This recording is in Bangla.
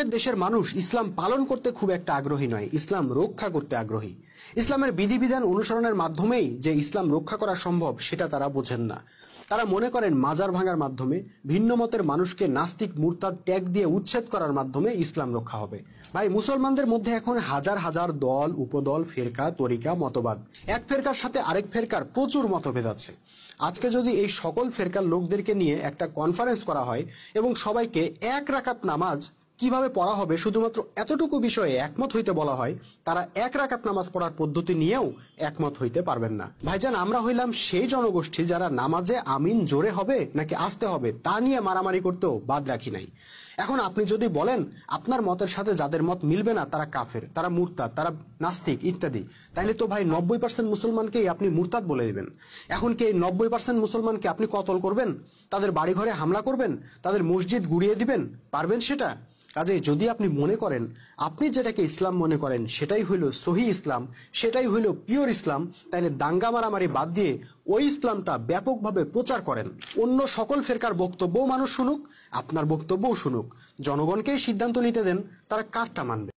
আমাদের দেশের মানুষ ইসলাম পালন করতে খুব একটা আগ্রহী নয়, ইসলাম রক্ষা করতে আগ্রহী। ইসলামের বিধিবিধান অনুসরণের মাধ্যমেই যে ইসলাম রক্ষা করা সম্ভব সেটা তারা বোঝেন না। তারা মনে করেন মাজার ভাঙার মাধ্যমে, ভিন্ন মতের মানুষকে নাস্তিক মুরতাদ ট্যাগ দিয়ে উচ্ছেদ করার মাধ্যমে ইসলাম রক্ষা হবে। ভাই, মুসলমানদের মধ্যে এখন হাজার হাজার দল, উপদল, ফেরকা, তরিকা, মতবাদ। এক ফেরকার সাথে আরেক ফেরকার প্রচুর মতভেদ আছে। আজকে যদি এই সকল ফেরকার লোকদেরকে নিয়ে একটা কনফারেন্স করা হয় এবং সবাইকে এক রাকাত নামাজ কিভাবে পড়া হবে শুধুমাত্র এতটুকু বিষয়ে একমত হইতে বলা হয়, তারা এক রাকাত নামাজ পড়ার পদ্ধতি নিয়েও একমত হইতে পারবেন না। ভাইজান, আমরা হইলাম সেই জনগোষ্ঠী যারা নামাজে আমিন জোরে হবে নাকি আসতে হবে তা নিয়ে মারামারি করতেও বাদ রাখি নাই। এখন আপনি যদি বলেন আপনার মতের সাথে যাদের মত মিলবে না তারা কাফের, তারা মুরতাদ, তারা নাস্তিক ইত্যাদি, তাইলে তো ভাই 90% মুসলমানকেই আপনি মুরতাদ বলে দিবেন। এখন কি এই 90% মুসলমানকে আপনি কতল করবেন? তাদের বাড়িঘরে হামলা করবেন? তাদের মসজিদ গুড়িয়ে দিবেন? পারবেন সেটা? কাজে যদি আপনি মনে করেন আপনি যেটাকে ইসলাম মনে করেন সেটাই হইল সহি ইসলাম, সেটাই হইল পিওর ইসলাম, তাইলে দাঙ্গা মারামারি বাদ দিয়ে ওই ইসলামটা ব্যাপকভাবে প্রচার করেন। অন্য সকল ফেরকার বক্তব্যও মানুষ শুনুক, আপনার বক্তব্যও শুনুক, জনগণকেই সিদ্ধান্ত নিতে দেন তারা কারটা মানবে।